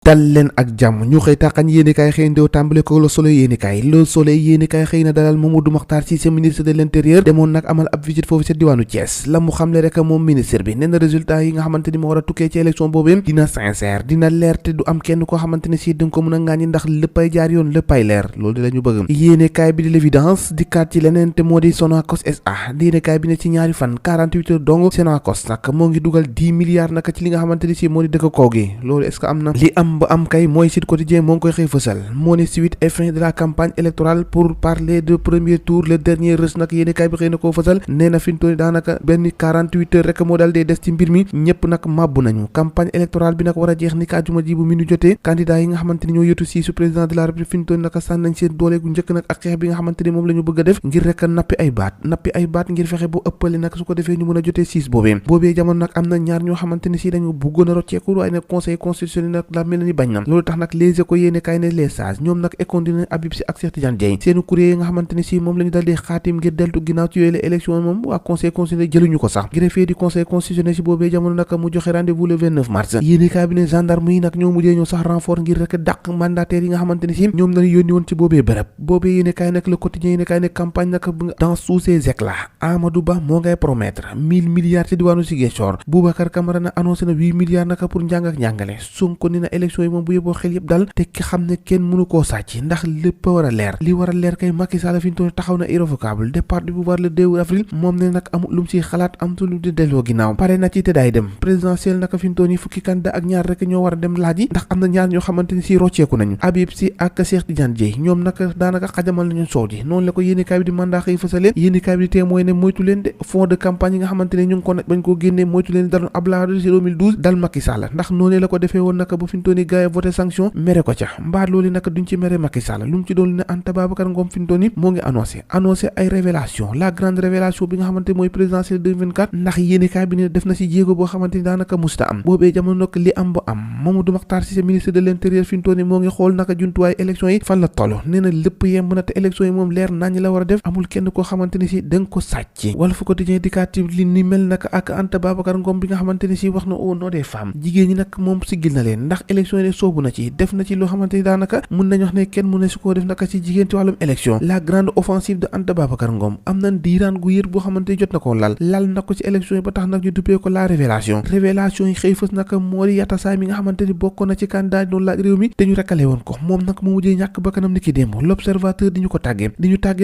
dal leen ak jàmm ñu xëy tàqañ yéenekaay xëy ndew tàmbale ko Le Soleil yéenekaay xëy na dalal Mamadou Makhtar Cissé ministre de l'intérieur demoon nag amal ab visite foofu ca diwaanu Thiès la mu xamle rek moom ministre bi nee na résultat yi nga xamante ni moo war a tukkee ci élection boobee dina sincère dina leer te du am kenn koo xamante ne si danga ko mën a ŋàññi ndax léppay jaar yoon léppay leer loolu di la ñu bëgg yéenekaay bi di l'évidence dikkaat ci leneen te moo di Sonacos SA yéenekaay bi ne ci ñaari fan 48 heures dong Sonacos nag moo ngi dugal 10 milliards nag ci li nga xamante ni si moo di dëkk kaw gi loolu est-ce que am na li am ba am kay mooy Sud Quotidien moo ngi koy xëy fësal moo ne suite et fin de la campagne électorale pour parler de premier tour le dernier rës nag yéenekaay bi xëy na koo fësal nee na fi mu toll daanaka benn 48 heures rek moo daal dee des ci mbir mi ñëpp nag màbbu nañu campagne électorale bi nag war a jeex ni ka àjjuma ji bu minu jotee candidat yi nga xamante ni ñoo yëtu si su président de la république fi mu toll nag sànn nañ seen doole gu njëkk nag ak xeex bi nga xamante ni moom la ñu bëgg a def ngir rek nappi ay baat ngir fexe bu ëppale nag su ko defee ñu mën a jotee siis boobee jamono nag am na ñaar ñoo xamante ni si dañu bëggoon a rocceeku waaye nag conseil constitutionnel nag la mel ni bañ na loolu tax nag les échos yéene kaay ne les sages ñoom nag écondi na Habib Sy ak Cheikh Tidiane Dièye seeni courrier yi nga xamante ni si moom la ñu dal di xaatim ngir deltu ginnaaw ci yooyu la élection moom waa conseil constitutionnel jëluñu ko sax greffier du conseil constitutionnel si boobee jamono nag mu joxe rendez-vous le 29 mars yéene kaay bi ne gendarme yi nag ñoo mujjee ñoo sax renfort ngir rek dàq mandataires yi nga xamante ni si ñoom lañu yónni woon ci boobee bërëb boobee yéene kaay nag le quotidien yéene kaay ne campagne nag dans sous ses éclats Amadou Ba moo ngay promettre 1000 milliards ci diwaanu Ziguinchor Boubacar Camara na annoncé na 8 milliards nag pour njàng ak njàngale Sonko ni na élection yi moom bu yóbboo xel yëpp dal te ki xam ne kenn mënu koo sàcc ndax lépp war a leer li war a leer kay Macky Sall fi ñu toll taxaw na irrévocable départ du pouvoir le 2 avril moom ne nag amul lu mu ci xalaat am lu di delloo ginnaaw pare na ci te daay dem présidentiel naka fi ñu toll nii fukki candidat ak ñaar rek ñoo war a dem laaj yi ndax am na ñaar ñoo xamante ni si rocceeku nañu Habib Sy ak Cheikh Tidiane Dièye ñoom nag daanaka xajamal nañu soow ji noonu la ko yéenekaay bi di mandat xëy fësale yéenekaay bi di témoin ne moytu leen de fond de campagne yi nga xamante ne ñu ngi ko nag bañ koo génnee moytu leen daloon Abdoulaye Wade ci 2012 dal Macky Sall ndax noonu la ko defee woon naka ba fi ñu toll nii gars yi voté sanction mere ko ca mbaa loolu nag duñ ci mere Macky Sall lu mu ci doon ne Anta Babacar Ngom fi mu toll nii moo ngi annoncé ay révélation la grande révélation bi nga xamante mooy présidentielle 2024 ndax yéenekaay bi ne def na ci jéego boo xamante ni daanaka musta am boobee jamono nag li am ba am Mamadou Makhtar Cissé ministre de l'intérieur fi mu toll nii moo ngi xool naka jumtuwaay élection yi fan la toll nee na lépp yemb na te élection yi moom leer nañ la war a def amul kenn koo xamante ni si danga ko sàcc wala fu quotidien dikkaat li ni mel naka ak Anta Babacar Ngom bi nga xamante ni si wax na au nom des femmes jigéen ñi nag moom siggil na leen ndax élection yi soobu na ci def na ci loo xamante ni daanaka mun nañ wax ne kenn mu ne su ko def naka ci jigéen ci wàllum élection la grande offensive de Anta Babacar Ngom am na diiraan gu yër boo xamante ni jot na ko lal na ko ci élection yi ba tax nag ñu duppee ko la révélation yi xëy fës naka moo di Yatassay mi nga xamante ni bokkoon na ci candidat doon laaj réew mi te ñu rakkale woon ko moom nag mu mujjee ñàkk bakkanam ni ki démb l'observateur di ñu ko tàggee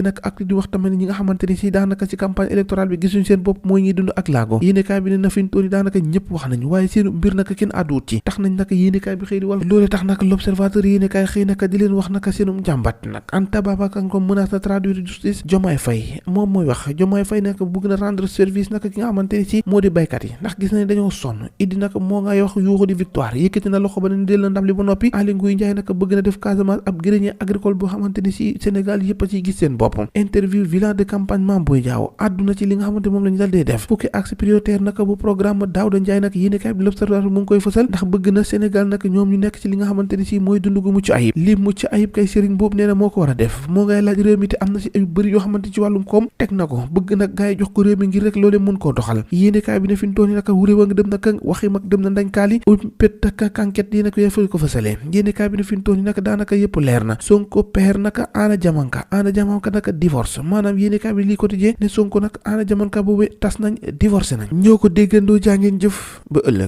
nag ak di wax tamit ñi nga xamante ni si daanaka ci campagne électorale bi gisuñ seen bopp mooy ñuy dund ak laago yéenekaay bi ne na fi ñu toll daanaka ñëpp wax nañu waaye seenu mbir naka kenn àdduwut ci tax nañ naka yéenekaay bi xëy di wal loolu tax naka l'observateur yéenekaay xëy naka di leen wax naka seenum jàmbat nag Anta Babacar Ngom menace na traduire justice Diomaye Faye moom mooy wax Diomaye Faye naka bëgg na rendre service naka ki nga xamante ni si moo di baykat yi ndax gis nañ dañoo sonn Idi naka moo ngay wax yuuxu di victoire yëkkati na loxo ba ne del na ndam li ba noppi Aly Ngouille Ndiaye naka bëgg na def Casamance ab grenier agricole boo xamante ni si Sénégal yëpp a ciy gis seen bopp interview bilan de campagne Mame Boye Diao àdduna ci li nga xamante moom lañu dal dee def fukki axe prioritaire naka bu programme Daouda Ndiaye nag yéenekaay bi l'Observateur mu ngi koy fësal ndax bëgg na Sénégal nag ñoom ñu nekk ci li nga xamante ni si mooy dund gu mucc ayib li mucc ayib kay Serigne boobu nee na moo ko war a def moo ngay laaj réew mi te am na si ay bëri yoo xamante ci wàllum koom teg na ko bëgg nag gars yi jox ko réew mi ngir rek loolee mën koo doxal yéenekaay bi ne fi ñu toll nii naka wuré wa nga dem na kang waxi mag dem na ndañkaali pét ak kanket yi nag yee ko fësalee yéenekaay bi ne fi ñu toll nii naka daanaka yëpp leer na Sonko père naka Anna Diamanka naka divorce maanaam yéenekaay bi lii quotidien ne Sonko nag Anna Diamanka boobu tas nañ divorcé nañ ñoo ko déggandoo jàngeen jëf ba ëllëg